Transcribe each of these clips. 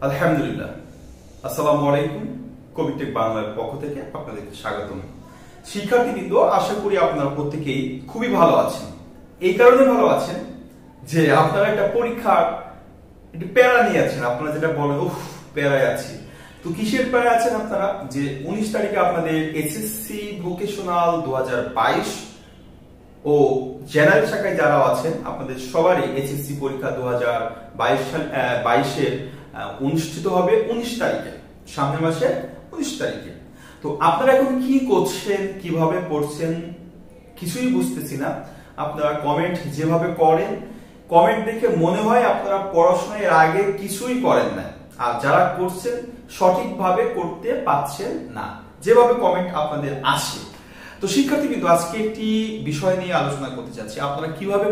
আলহামদুলিল্লাহ। আসসালামু আলাইকুম। কবিটেক বাংলার পক্ষ থেকে আপনাদেরকে স্বাগতম। শিক্ষার্থীবৃন্দ, আশা করি আপনারা প্রত্যেকেই খুবই ভালো আছেন। এই কারণে ভালো আছেন যে আপনারা একটা পরীক্ষার একটু প্যারা নিয়ে আছেন। আপনারা যেটা বলেন, উফ প্যারায় আছি। তো কিসের প্যারা আছেন আপনারা? যে 19 তারিখে আপনাদের এসএসসি ভোকেশনাল 2022 ও জেনারেল শাখায় যারা আছেন আপনাদের সবারই এসএসসি পরীক্ষা 2022 অনুষ্ঠিত হবে 19 তারিখে, সামনের মাসে 19 তারিখে। তো আপনারা এখন কি করছেন, কিভাবে পড়ছেন কিছুই বুঝতেছি না। আপনারা কমেন্ট যেভাবে করেন, কমেন্ট দেখে মনে হয় আপনারা পড়াশোনার আগে কিছুই করেন না, আর যারা করছেন সঠিকভাবে করতে পারছেন না, যেভাবে কমেন্ট আপনাদের আসে। তো শিক্ষার্থী কিন্তু আজকে একটি বিষয় নিয়ে আলোচনা করতে চাচ্ছি। আপনারা কিভাবে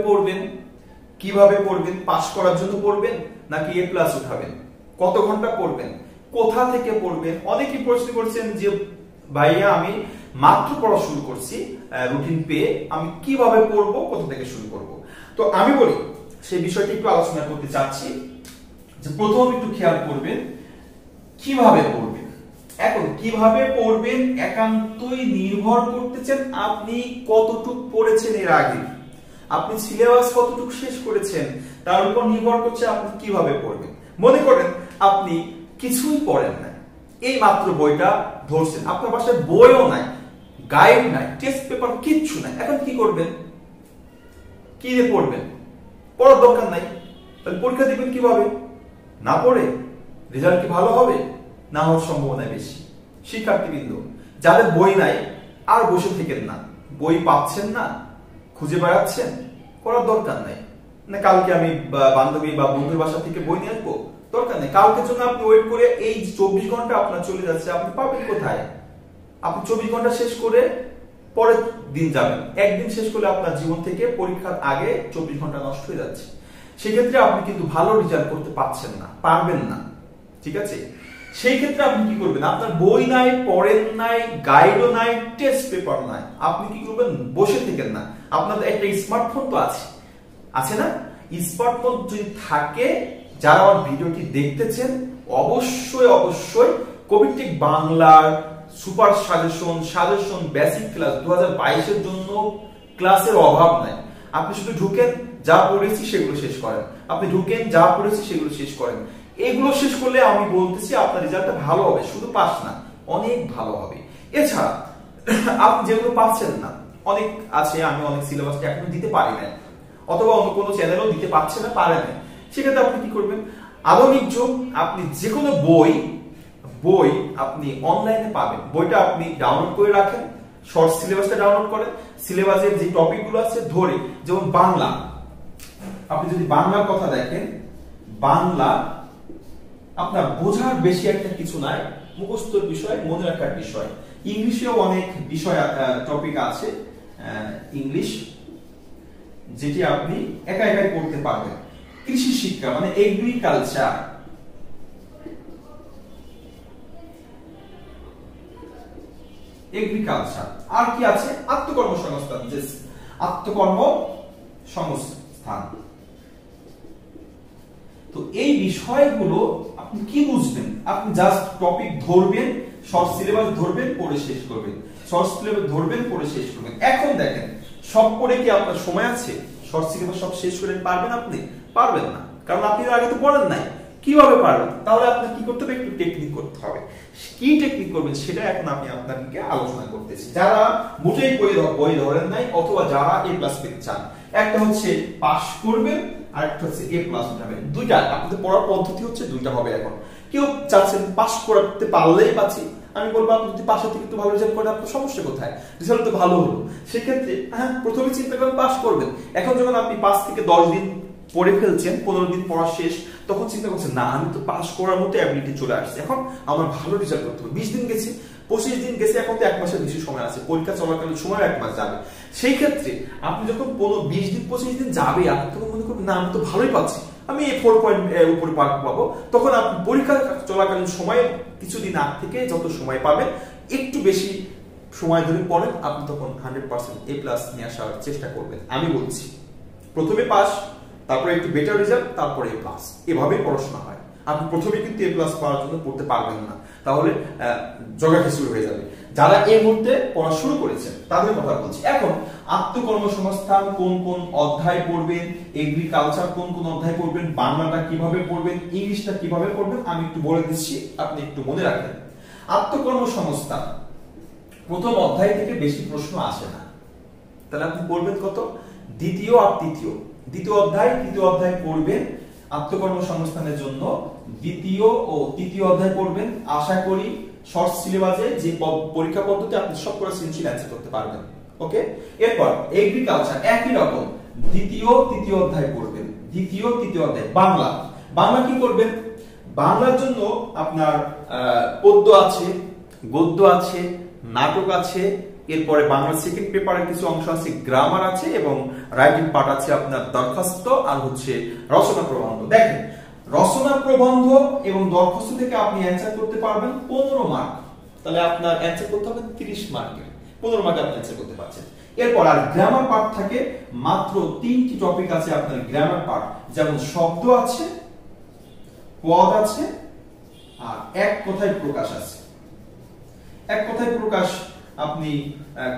পড়বেন, পাস করার জন্য পড়বেন নাকি এ প্লাস উঠাবেন, কত ঘন্টা পড়বেন, কোথা থেকে পড়বেন। অনেকেই প্রশ্ন করছেন যে ভাইয়া আমি মাত্র পড়া শুরু করছি, রুটিন পেয়ে আমি কিভাবে পড়বো, কোথা থেকে শুরু করব। তো আমি বলি সেই বিষয়টি একটু আলোচনা করতে চাচ্ছি। যে প্রথম একটু খেয়াল করবেন কিভাবে পড়বেন। এখন কিভাবে পড়বেন একান্তই নির্ভর করতেছেন আপনি কতটুকু পড়েছেন এর আগে, আপনি সিলেবাস কতটুকু শেষ করেছেন তার উপর নির্ভর করছে আপনি কিভাবে পড়বেন। মনে করেন আপনি কিছুই পড়েন না, এই মাত্র বইটা ধরছেন, আপনার বাসায় বইও নাই, গাইড নাই, টেস্ট পেপার কিচ্ছু নাই। এখন কি করবেন? কি দিয়ে পড়বেন? পড়ার দরকার নাই, তাহলে পরীক্ষা দিবেন কিভাবে? না পড়ে রেজাল্ট কি ভালো হবে? না হওয়ার সম্ভাবনা বেশি। শিক্ষার্থীবৃন্দ, যাদের বই নাই আর বসে থেকেন না, বই পাচ্ছেন না, খুঁজে বেড়াচ্ছেন, পড়ার দরকার নাই। না কালকে আমি বান্ধবী বা বন্ধুর বাসা থেকে বই নিয়ে আসবো, দরকার নেই। কালকের জন্য আপনি ওয়েট করে এই 24 ঘন্টা আপনার চলে যাচ্ছে, আপনি পাবেন কোথায়? আপনি 24 ঘন্টা শেষ করে পরের দিন যাবেন, একদিন শেষ করলে আপনার জীবন থেকে পরীক্ষার আগে 24 ঘন্টা নষ্ট হয়ে যাচ্ছে। সেক্ষেত্রে আপনি কিন্তু ভালো রেজাল্ট করতে পারছেন না, পারবেন না, ঠিক আছে? সেই ক্ষেত্রে আপনি কি করবেন? আপনার বই নাই, পড়েন নাই, গাইডও নাই, টেস্ট পেপার নাই, আপনি কি করবেন? বসে থেকেন না। আপনাদের একটা স্মার্টফোন তো আছে না? স্মার্টফোন যদি থাকে, যারা আমার ভিডিওটি দেখতেছেন অবশ্যই কবিটেক বাংলার সুপার সাজেশন বেসিক ক্লাস 2022 এর জন্য ক্লাসের অভাব নাই। আপনি শুধু ঢুকেন, যা পড়েছি সেগুলো শেষ করেন, এগুলো শেষ করলে আমি বলতেছি আপনার রেজাল্টটা ভালো হবে, শুধু পাস না, অনেক ভালো হবে। এছাড়া আপনি যেগুলো পাচ্ছেন না, অনেক আছে, আমি অনেক সিলেবাসটা এখনো দিতে পারি না, অথবা অন্য কোনো চ্যানেলও দিতে পারছে না, পারে না। সেক্ষেত্রে আপনি কি করবেন? আধুনিক যুগ, আপনি যে কোনো বই আপনি অনলাইনে পাবেন। বইটা আপনি ডাউনলোড করে রাখেন, শর্ট সিলেবাসটা ডাউনলোড করেন, সিলেবাসের যে টপিকগুলো আছে ধরে, যেমন বাংলা, আপনি যদি বাংলার কথা দেখেন, বাংলা আপনার বোঝার বেশি একটা কিছু নাই, মুখস্থর বিষয়, মনে রাখার বিষয়। ইংলিশেও অনেক বিষয় টপিক আছে, ইংলিশ যেটি আপনি একাই পড়তে পারবেন। কৃষি শিক্ষা মানে এগ্রিকালচার, আর কি আছে? আত্মকর্মসংস্থান। তো এই বিষয়গুলো আপনি কি বুঝবেন? আপনি জাস্ট টপিক ধরবেন, শর্ট সিলেবাস ধরবেন, পড়ে শেষ করবেন, এখন দেখেন সব পড়ে কি আপনার সময় আছে? শর্ট সিলেবাস সব শেষ করে পারবেন? আপনি পারবেন না, কারণ আপনি আগে তো পড়েন নাই। কিভাবে পারবেন? তাহলে আপনার কি করতে হবে? একটু টেকনিক করতে হবে। কি টেকনিক করবেন সেটা এখন আমি আপনাদেরকে আলোচনা করতেছি। যারা মোটেই বই ধরেন নাই, অথবা যারা এ প্লাস পেতে চান, একটা হচ্ছে পাস করবেন, আর একটা হচ্ছে এ প্লাস উঠাবেন। দুইটা আপনাদের পড়ার পদ্ধতি হচ্ছে দুইটা হবে। এখন কেউ চাচ্ছেন পাস করতে পারলেই পাচ্ছি, আমি বলবো আপনি যদি পাশের থেকে একটু ভালো রেজাল্ট করেন, আপনার সমস্যা কোথায়? রেজাল্ট তো ভালো হলো। সেক্ষেত্রে প্রথমে চিন্তা করেন পাস করবেন। এখন যখন আপনি 5 থেকে 10 দিন পড়ে ফেলছেন, 15 দিন পড়া শেষ, তখন চিন্তা করছেন না আমি তো পাস করার মতো অ্যাবিলিটি চলে আসছে, এখন আমার ভালো রেজাল্ট করতে হবে। 20 দিন গেছে, 25 দিন গেছে, এখন তো 1 মাসের বেশি সময় আছে, পরীক্ষা চলাকালীন সময় 1 মাস যাবে। সেই ক্ষেত্রে আপনি যখন 20 দিন 25 দিন যাবে, আপনি তখন মনে করবেন না আমি তো ভালোই পাচ্ছি, আমি এই 4 পয়েন্ট উপরে পাবো। তখন আপনি পরীক্ষা চলাকালীন সময়ে কিছুদিন আগ থেকে যত সময় পাবেন, একটু বেশি সময় ধরে পড়েন, আপনি তখন 100% এ প্লাস নিয়ে আসার চেষ্টা করবেন। আমি বলছি প্রথমে পাস, তারপরে একটু বেটার রেজাল্ট, তারপরে এ প্লাস, এভাবেই পড়াশোনা হয়। আপনি প্রথমে কিন্তু এ প্লাস পাওয়ার জন্য পড়তে পারবেন না, তাহলে জগাখি শুরু হয়ে যাবে। যারা এই মুহূর্তে পড়া শুরু করেছেন তাদের কথা বলছি। এখন আত্মকর্মসংস্থান কোন কোন অধ্যায় পড়বেন, এগ্রিকালচার কোন কোন অধ্যায় পড়বেন, বাংলাটা কিভাবে পড়বেন, ইংলিশটা কিভাবে পড়বেন আমি একটু বলে দিচ্ছি, আপনি একটু মনে রাখবেন। আত্মকর্মসংস্থান প্রথম অধ্যায় থেকে বেশি প্রশ্ন আসে না, তাহলে আপনি পড়বেন কত, দ্বিতীয় আর তৃতীয়, দ্বিতীয় অধ্যায় তৃতীয় অধ্যায় পড়বেন আত্মকর্মসংস্থানের জন্য, দ্বিতীয় ও তৃতীয় অধ্যায় পড়বেন। আশা করি শর্ট সিলেবাসে যে পরীক্ষা পদ্ধতি আপনি সব করে সৃজনশীল অ্যান্সার করতে পারবেন। ওকে, এরপর এগ্রিকালচার একই রকম, দ্বিতীয় তৃতীয় অধ্যায় পড়বেন, দ্বিতীয় তৃতীয় অধ্যায়। বাংলা, বাংলা কি করবেন, বাংলার জন্য আপনার পদ্য আছে, গদ্য আছে, নাটক আছে, এরপরে বাংলা সেকেন্ড পেপারের কিছু অংশ আছে, গ্রামার আছে এবং রাইটিং পার্ট আছে আপনার দরখাস্ত আর হচ্ছে রচনা প্রবন্ধ। দেখেন রচনা প্রবন্ধ এবং দরখাস্ত থেকে আপনি অ্যানসার করতে পারবেন 15 মার্ক, তাহলে আপনার অ্যানসার করতে হবে 30 মার্কের, 15 মার্কে আপনি অ্যানসার করতে পারছেন। এরপর আর গ্রামার পার্ট থাকে মাত্র 3টি টপিক আছে আপনার গ্রামার পার্ট, যেমন শব্দ আছে, পদ আছে আর এক কথায় প্রকাশ আছে। এক কথায় প্রকাশ আপনি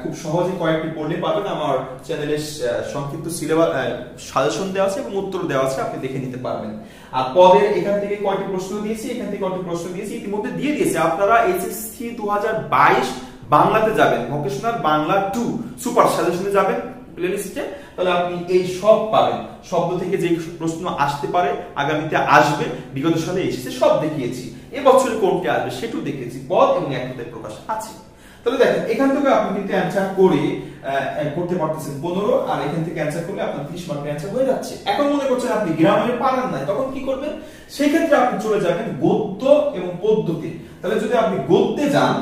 খুব সহজে কয়েকটি পড়লে পাবেন, আমার চ্যানেলে সংক্ষিপ্ত সিলেবাস সাজেশন দেওয়া আছে এবং উত্তর দেওয়া আছে, আপনি দেখে নিতে পারবেন। আর পদের এখান থেকে কয়টি প্রশ্ন দিয়েছি, এখান থেকে কয়টি প্রশ্ন দিয়েছি ইতিমধ্যে দিয়ে দিয়েছে। আপনারা এসএসসি 2022 বাংলাতে যাবেন, ভোকেশনাল বাংলা 2 সুপার সাজেশনে যাবেন প্লেলিস্টে, তাহলে আপনি এই সব পাবেন। শব্দ থেকে যে প্রশ্ন আসতে পারে, আগামীতে আসবে, বিগত সালে এসেছে সব দেখিয়েছি, এবছরে কোনটি আসবে সেটাও দেখিয়েছি, পদ এবং এক কথায় প্রকাশ আছে। তাহলে দেখেন এখান থেকে আপনি কিন্তু অ্যানসার করে করতে পারতেছেন 15, আর এখান থেকে অ্যানসার করলে আপনার 30 মার্কের অ্যানসার হয়ে যাচ্ছে। এখন মনে করছেন আপনি গ্রামারে পারেন না, তখন কি করবেন, সেই ক্ষেত্রে আপনি চলে যাবেন গদ্য এবং পদ্যতে। তাহলে যদি আপনি গদ্যে যান,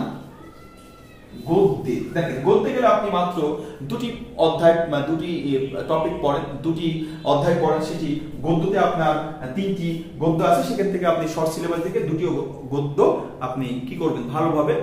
গদ্যে দেখেন গদ্যে গেলে আপনি মাত্র দুটি অধ্যায় দুটি টপিক পড়েন, দুটি অধ্যায় পড়েন, সেটি গদ্যতে আপনার 3টি গদ্য আছে, সেখান থেকে আপনি শর্ট সিলেবাস থেকে দুটিও গদ্য আপনি কি করবেন, ভালোভাবে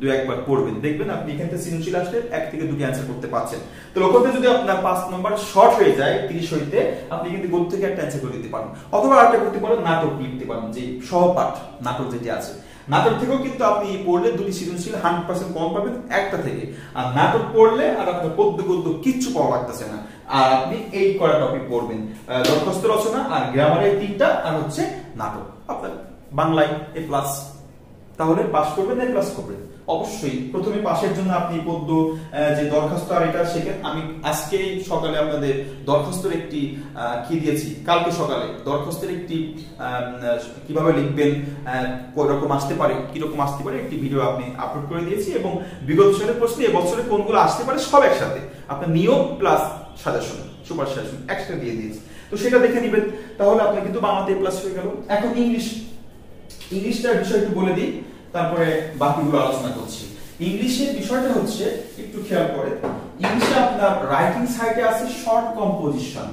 দুই একবার পড়বেন, দেখবেন আপনি এখান থেকে সৃজনশীল আসলে 1 থেকে 2টি অ্যানসার করতে পারছেন। তো ওখানে যদি আপনার 5 নাম্বার শর্ট হয়ে যায় 30 হইতে, আপনি কিন্তু গদ্য থেকে একটা অ্যানসার করে দিতে পারেন, অথবা আরেকটা করতে পারেন, নাটক লিখতে পারেন, যে সহপাঠ নাটক যেটি আছে, নাটক থেকেও কিন্তু আপনি পড়লে দুটি সৃজনশীল 100% কম পাবেন একটা থেকে। আর নাটক পড়লে আর আপনার পদ্য গদ্য কিচ্ছু পাওয়া লাগতেছে না, আর আপনি এই কয়টা টপিক পড়বেন, দরখাস্ত রচনা আর গ্রামারের 3টা আর হচ্ছে নাটক, আপনার বাংলায় এ প্লাস, তাহলে পাস করবেন না এ প্লাস করবেন। অবশ্যই প্রথমে পাশের জন্য আপনি পদ্য যে দরখাস্ত আর এটা শেখেন। আমি আজকে সকালে আপনাদের দরখাস্তের একটি কি দিয়েছি, কালকে সকালে দরখাস্তের একটি কিভাবে লিখবেন, কোন রকম আসতে পারে, কি রকম আসতে পারে একটি ভিডিও আপনি আপলোড করে দিয়েছি, এবং বিগত সালের প্রশ্ন এবছরে কোনগুলো আসতে পারে সব একসাথে আপনার নিয়ম প্লাস সাজেশন সুপার সাজেশন একসাথে দিয়ে দিয়েছি, তো সেটা দেখে নেবেন, তাহলে আপনার কিন্তু বাংলাতে প্লাস হয়ে গেল। এখন ইংলিশটার বিষয় একটু বলে দিই, তারপরে বাকিগুলো আলোচনা করছি। ইংলিশের বিষয়টা হচ্ছে একটু খেয়াল করে, ইংলিশে আপনার রাইটিং সাইডে আছে শর্ট কম্পোজিশন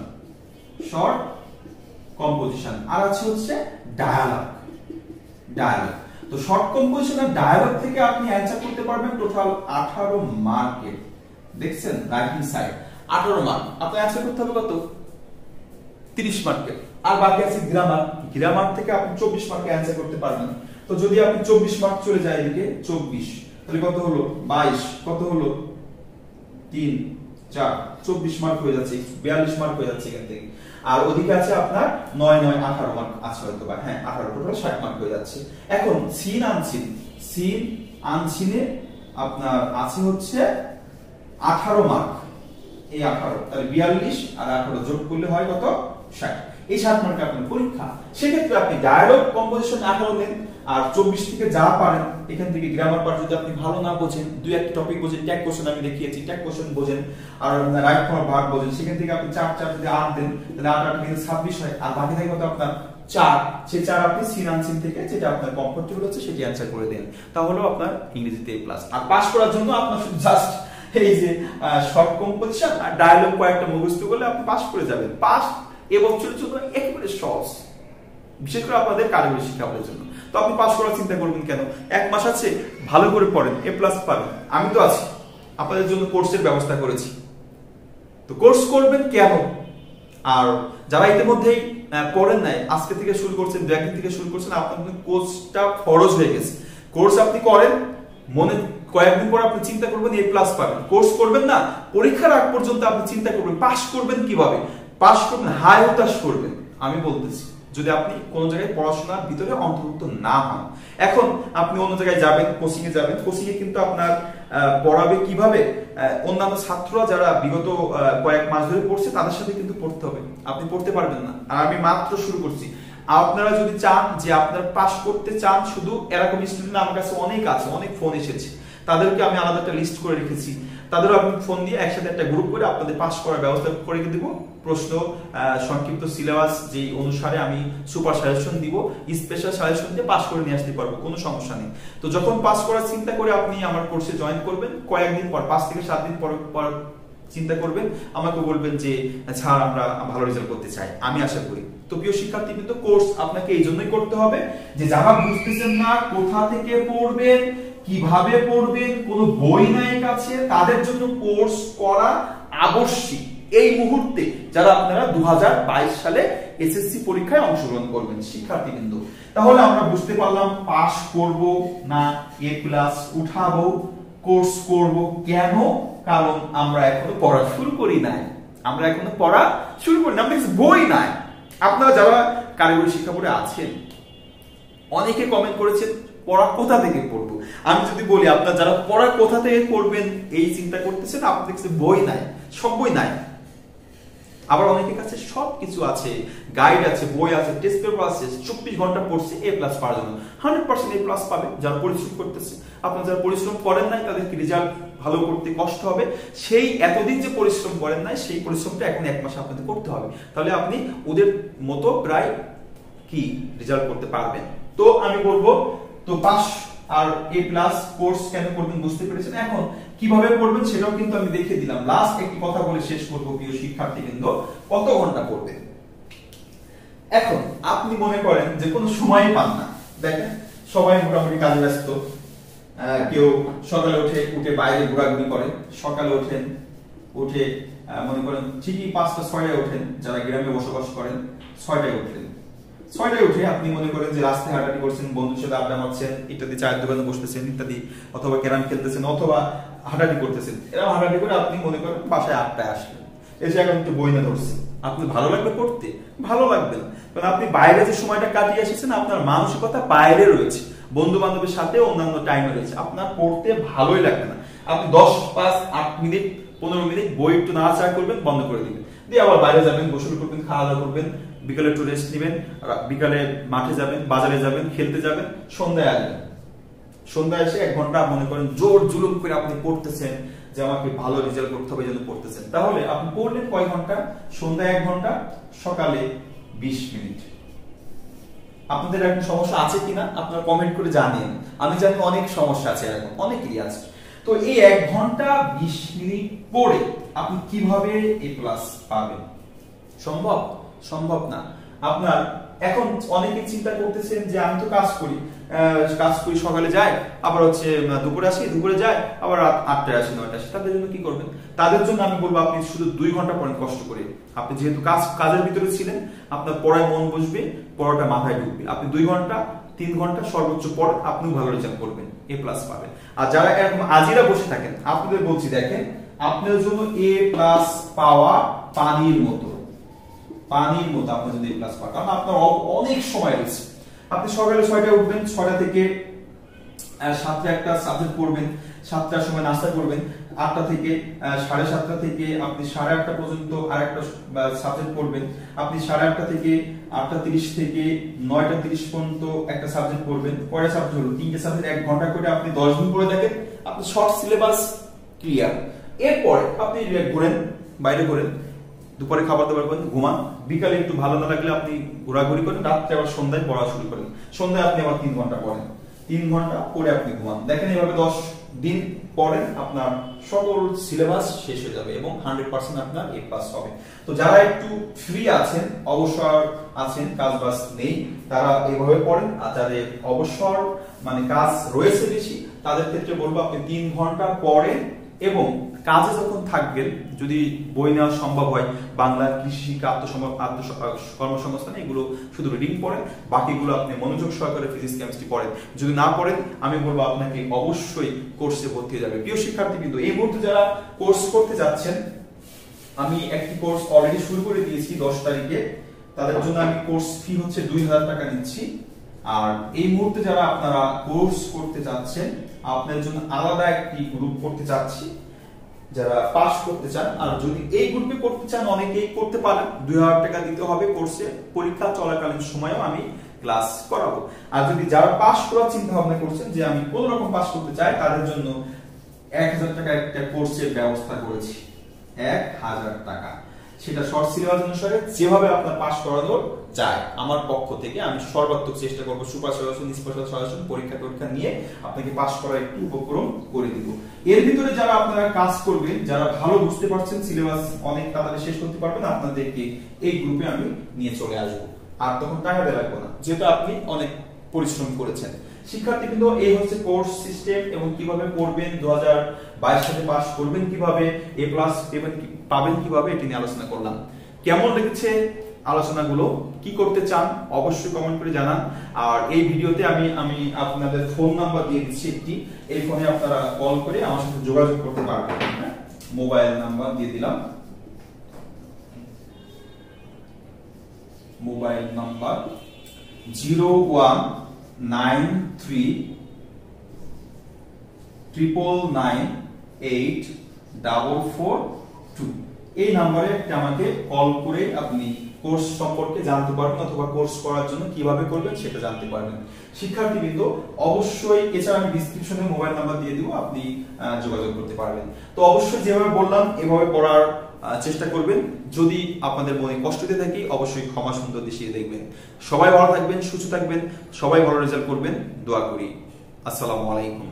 আর আছে হচ্ছে ডায়ালগ। তো শর্ট কম্পোজিশন আর ডায়ালগ থেকে আপনি অ্যানসার করতে পারবেন টোটাল 18 মার্কের। দেখছেন রাইটিং সাইড 18 মার্ক, আপনার অ্যানসার করতে হবে কত, 30 মার্কের। আর বাকি আছে গ্রামার থেকে আপনি 24 মার্কে অ্যানসার করতে পারবেন। তো যদি আপনি 24 মার্ক চলে যায় এদিকে 24, তাহলে কত হলো 22, কত হলো 3 4 24 মার্ক হয়ে যাচ্ছে, 42 মার্ক হয়ে যাচ্ছে এখান থেকে। আর ওদিকে আছে আপনার 9 9 18 মার্ক আছে হয়তো বা, হ্যাঁ 18 টোটাল 60 মার্ক হয়ে যাচ্ছে। এখন সিন আনসিনে আপনার আছে হচ্ছে 18 মার্ক, এই 18 তাহলে 42 আর 18 যোগ করলে হয় কত 60, এই 60 মার্কে আপনার পরীক্ষা। সেক্ষেত্রে আপনি ডায়ালগ কম্পোজিশন 18 নেন, আর 24 থেকে যা পারেন এখান থেকে গ্রামার পার্ট যদি আপনি ভালো না বোঝেন, দুই একটা টপিক বোঝেন, ট্যাগ কোশ্চেন আমি দেখিয়েছি, ট্যাগ কোশ্চেন বোঝেন আর রাইট ফর্ম ভাগ বোঝেন, সেখান থেকে আপনি 4 4 যদি 8 দেন তাহলে 8 8 কিন্তু 26 হয়, আর বাকি থাকে কত আপনার 4, সেই 4 আপনি সিন আনসিন থেকে যেটা আপনার কমফোর্টেবল হচ্ছে সেটি অ্যানসার করে দেন, তাহলে আপনার ইংরেজিতে এ প্লাস। আর পাস করার জন্য আপনার শুধু জাস্ট এই যে শর্ট কম্পোজিশন আর ডায়ালগ কয়েকটা মুখস্থ করলে আপনি পাস করে যাবেন। পাস এবছরের জন্য একেবারে সহজ, বিশেষ করে আপনাদের কারিগরি শিক্ষার জন্য। তো আপনি পাস করার চিন্তা করবেন কেন, 1 মাস আছে, ভালো করে পড়েন, এ প্লাস পাবেন। আমি তো আছি, আপনাদের জন্য কোর্সের ব্যবস্থা করেছি। তো কোর্স করবেন কেন, আর যারা ইতিমধ্যেই পড়েন নাই, আজকে থেকে শুরু করছেন, দু একদিন থেকে শুরু করছেন, আপনার কোর্সটা ফরজ হয়ে গেছে। কোর্স আপনি করেন, মনে কয়েকদিন পর আপনি চিন্তা করবেন A+ পাবেন। কোর্স করবেন না, পরীক্ষার আগ পর্যন্ত আপনি চিন্তা করবেন পাস করবেন কিভাবে, পাস করবেন হাই হতাশ করবেন। আমি বলতেছি যদি আপনি কোন জায়গায় পড়াশোনার ভিতরে অন্তর্ভুক্ত না হন, এখন আপনি অন্য জায়গায় যাবেন, কোচিং এ যাবেন, কোচিং এ কিন্তু আপনার পড়াবে কিভাবে, অন্যান্য ছাত্ররা যারা বিগত কয়েক মাস ধরে পড়ছে তাদের সাথে কিন্তু পড়তে হবে, আপনি পড়তে পারবেন না। আর আমি মাত্র শুরু করছি। আপনারা যদি চান যে আপনারা পাস করতে চান, শুধু এরকম স্টুডেন্ট আমার কাছে অনেক আছে, অনেক ফোন এসেছে, তাদেরকে আমি আলাদা একটা লিস্ট করে রেখেছি। তাদেরও আপনি ফোন দিয়ে একসাথে একটা গ্রুপ করে আপনাদের পাস করার ব্যবস্থা করে দিব। প্রশ্ন, সংক্ষিপ্ত সিলেবাস যেই অনুসারে আমি সুপার সাজেশন দিব, স্পেশাল সাজেশন দিয়ে পাস করে নিয়ে আসতে পারবো, কোনো সমস্যা নেই। তো যখন পাস করার চিন্তা করে আপনি আমার কোর্সে জয়েন করবেন, কয়েকদিন পর 5 থেকে 7 দিন পর চিন্তা করবেন, আমাকে বলবেন যে স্যার আমরা ভালো রেজাল্ট করতে চাই, আমি আশা করি। তো প্রিয় শিক্ষার্থী, কিন্তু কোর্স আপনাকে এই জন্যই করতে হবে যে যারা বুঝতেছেন না কোথা থেকে পড়বেন, কিভাবে পড়বেন, কোনো বই নাই কাছে, তাদের জন্য কোর্স করা আবশ্যক এই মুহূর্তে, যারা আপনারা 2022 সালে এসএসসি পরীক্ষায় অংশগ্রহণ করবেন শিক্ষার্থীবৃন্দ। তাহলে আমরা বুঝতে পারলাম পাস করব না A+ উঠাবো, কোর্স করব কেন, কারণ আমরা এখনো পড়া শুরু করি নাই, আমাদের কাছে বই নাই। আপনারা যারা কারিগরি শিক্ষা বোর্ডে আছেন, অনেকে কমেন্ট করেছেন পড়া কোথা থেকে পড়বো। আমি যদি বলি আপনারা যারা পড়া কোথা থেকে পড়বেন এই চিন্তা করতেছেন, আপনাদের কাছে বই নাই, সব বই নাই। আবার অনেকের কাছে সবকিছু আছে, গাইড আছে, বই আছে, টেস্ট পেপার আছে, 24 ঘন্টা পড়ছে A+ পাওয়ার জন্য। 100% A+ পাবে যারা পরিশ্রম করতেছে। আপনারা যারা পরিশ্রম করেন নাই তাদেরকে রেজাল্ট ভালো করতে কষ্ট হবে। সেই এতদিন যে পরিশ্রম করেন নাই, সেই পরিশ্রমটা এখন 1 মাসে আপনাদের করতে হবে, তাহলে আপনি ওদের মতো প্রায় কি রেজাল্ট করতে পারবেন। তো আমি বলবো, তো পাস আর A+ কোর্স কেন করবেন বুঝতে পেরেছেন। এখন কিভাবে পড়বেন সেটাও কিন্তু আমি দেখিয়ে দিলাম। লাস্ট একটি কথা বলে শেষ করব, প্রিয় শিক্ষার্থীবৃন্দ, কত ঘন্টা পড়বেন। এখন আপনি মনে করেন যে কোনো সময় পান না, দেখেন সবাই মোটামুটি কাজে ব্যস্ত, কেউ সকালে উঠে বাইরে ঘোরাঘুরি করে, সকালে উঠে মনে করেন ঠিকই 5টা 6টায় ওঠেন, যারা গ্রামে বসবাস করেন 6টায় উঠলেন, 6টায় উঠে আপনি মনে করেন যে রাস্তায় হাঁটাহাঁটি করছেন, বন্ধুর সাথে আড্ডা মারছেন ইত্যাদি, চায়ের দোকানে বসতেছেন ইত্যাদি, অথবা ক্যারাম খেলতেছেন, অথবা হাঁটাহাঁটি করতেছেন। এরকম হাঁটাহাঁটি করে আপনি মনে করেন বাসায় 8টায় আসলেন, এসে এখন একটু বই না ধরছে, আপনি ভালো লাগবে পড়তে? ভালো লাগবে না, কারণ আপনি বাইরে যে সময়টা কাটিয়ে এসেছেন, আপনার মানসিকতা বাইরে রয়েছে, বন্ধু বান্ধবের সাথে অন্যান্য টাইমে রয়েছে, আপনার পড়তে ভালোই লাগবে না। আপনি 10, 5, 8 মিনিট 15 মিনিট বই একটু নাড়াচাড়া করবেন, বন্ধ করে দিবেন, দিয়ে আবার বাইরে যাবেন, গোসল করবেন, খাওয়া দাওয়া করবেন, বিকালে একটু রেস্ট নেবেন, বিকালে মাঠে যাবেন, বাজারে যাবেন, খেলতে যাবেন, সন্ধ্যায় আসবেন। সন্ধ্যায় এসে 1 ঘন্টা মনে করেন জোর জুলুম করে আপনি পড়তেছেন যে আমাকে ভালো রেজাল্ট করতে হবে, যেন পড়তেছেন। তাহলে আপনি পড়লেন কয় ঘন্টা? সন্ধ্যায় 1 ঘন্টা, সকালে 20 মিনিট। আপনাদের এরকম সমস্যা আছে কিনা আপনারা কমেন্ট করে জানিয়ে। আমি জানি অনেক সমস্যা আছে, এরকম অনেকেরই আছে। তো এই 1 ঘন্টা 20 মিনিট পড়ে আপনি কিভাবে A+ পাবেন? সম্ভব না। আপনার এখন অনেকে চিন্তা করতেছেন যে আমি তো কাজ করি সকালে যাই, আবার হচ্ছে দুপুরে আসি, দুপুরে যাই, আবার রাত 8টায় আসি, 9টায় আসি। তাদের জন্য কি করবেন? তাদের জন্য আমি বলবো আপনি শুধু 2 ঘন্টা পড়েন কষ্ট করে। আপনি যেহেতু কাজের ভিতরে ছিলেন, আপনার পড়ায় মন বসবে, পড়াটা মাথায় ঢুকবে। আপনি 2 ঘন্টা 3 ঘন্টা সর্বোচ্চ পড়, আপনিও ভালো রেজাল্ট করবেন, A+ পাবেন। আর যারা এরকম আজিরা বসে থাকেন, আপনাদের বলছি দেখেন, আপনার জন্য A+ পাওয়া পানির মতো আপনার যদি A+ পাওয়া, কারণ আপনার অনেক সময় রয়েছে। আপনি সকালে 6টায় উঠবেন, 6টা থেকে 7টায় একটা সাবজেক্ট পড়বেন, 7টার সময় নাস্তা করবেন, 8টা থেকে 7:30 থেকে আপনি 8:30 পর্যন্ত আরেকটা সাবজেক্ট পড়বেন, আপনি 8:30 থেকে 8:30 থেকে 9:30 পর্যন্ত একটা সাবজেক্ট পড়বেন। পরের সাবজেক্ট হলো 3টে সাবজেক্ট 1 ঘন্টা করে আপনি 10 দিন পড়ে দেখেন, আপনি শর্ট সিলেবাস ক্লিয়ার। এরপরে আপনি বাইরে ঘোরেন, দুপুরে খাবার দাবার করেন, ঘুমান, বিকালে একটু ভালো না লাগলে আপনি ঘোরাঘুরি করেন, রাত্রে আবার সন্ধ্যায় পড়া শুরু করেন, সন্ধ্যায় আপনি আবার 3 ঘন্টা পড়েন, 3 ঘন্টা পড়ে আপনি ঘুমান। দেখেন এইভাবে 10 দিন পড়েন, আপনার সকল সিলেবাস শেষ হয়ে যাবে এবং 100% আপনার A+ হবে। তো যারা একটু ফ্রি আছেন, অবসর আছেন, কাজ বাজ নেই, তারা এইভাবে পড়েন। আর যাদের অবসর মানে কাজ রয়েছে বেশি, তাদের ক্ষেত্রে বলবো আপনি 3 ঘন্টা পড়েন এবং কাজে যখন থাকবেন, যদি বই নেওয়া সম্ভব হয়, বাংলা, কৃষি শিক্ষা, কর্মসংস্থান, এগুলো শুধু রিডিং পড়েন, বাকিগুলো আপনি মনোযোগ সহকারে ফিজিক্স কেমিস্ট্রি পড়েন। যদি না পড়েন, আমি বলবো আপনাকে অবশ্যই কোর্সে ভর্তি হয়ে যাবে। প্রিয় শিক্ষার্থী কিন্তু এই মুহূর্তে যারা কোর্স করতে যাচ্ছেন, আমি একটি কোর্স অলরেডি শুরু করে দিয়েছি 10 তারিখে। তাদের জন্য আমি কোর্স ফি হচ্ছে 2000 টাকা নিচ্ছি। আর এই মুহূর্তে যারা আপনারা কোর্স করতে যাচ্ছেন, আপনাদের জন্য আলাদা একটি গ্রুপ করতে যাচ্ছি যারা পাস করতে চান। আর যদি এই গ্রুপে করতে চান, অনেকেই করতে পারেন, 2000 টাকা দিতে হবে কোর্সে। পরীক্ষা চলাকালীন সময়েও আমি ক্লাস করাবো। আর যদি যারা পাস করার চিন্তা ভাবনা করছেন যে আমি কোন রকম পাস করতে চাই, তাদের জন্য 1000 টাকা একটা কোর্সের ব্যবস্থা করেছি। 1000 টাকা, সেটা শর্ট সিলেবাস অনুসারে যেভাবে আপনার পাস করানো যায়, আমার পক্ষ থেকে আমি সর্বাত্মক চেষ্টা করবো সুপার সাজেশন, স্পেশাল সাজেশন, পরীক্ষা নিয়ে আপনাকে পাস করার একটু উপক্রম করে দিব। এর ভিতরে যারা আপনারা কাজ করবেন, যারা ভালো বুঝতে পারছেন, সিলেবাস অনেক তাড়াতাড়ি শেষ করতে পারবেন, আপনাদেরকে এই গ্রুপে আমি নিয়ে চলে আসবো। আর তখন টাকা দেওয়া লাগবে না, যেহেতু আপনি অনেক পরিশ্রম করেছেন। শিক্ষার্থীবৃন্দ, এই হচ্ছে কোর্স সিস্টেম এবং কিভাবে পড়বেন, 2022 সালে পাস করবেন কিভাবে, এ প্লাস পাবেন কিভাবে, এটি নিয়ে আলোচনা করলাম। কেমন লেগেছে আলোচনাগুলো, কি করতে চান অবশ্যই কমেন্ট করে জানান। আর এই ভিডিওতে আমি আপনাদের ফোন নাম্বার দিয়ে দিচ্ছি একটি, এই ফোনে আপনারা কল করে আমার সাথে যোগাযোগ করতে পারবেন। মোবাইল নাম্বার দিয়ে দিলাম, মোবাইল নাম্বার 01993998442। এই নম্বরে আমাকে কল করে আপনি কোর্স সম্পর্কে জানতে পারবেন, অথবা কোর্স করার জন্য কিভাবে করবেন সেটা জানতে পারবেন। শিক্ষার্থীবৃন্দ, অবশ্যই এছাড়া আমি ডেসক্রিপশনে মোবাইল নাম্বার দিয়ে দিব, আপনি যোগাযোগ করতে পারবেন। তো অবশ্যই যেভাবে বললাম এভাবে পড়ার চেষ্টা করবেন। যদি আপনাদের মনে কষ্ট দিয়ে থাকি, অবশ্যই ক্ষমা সুন্দর দৃষ্টিতে দেখবেন। সবাই ভালো থাকবেন, সুস্থ থাকবেন, সবাই ভালো রেজাল্ট করবেন, দোয়া করি। আসসালামু আলাইকুম।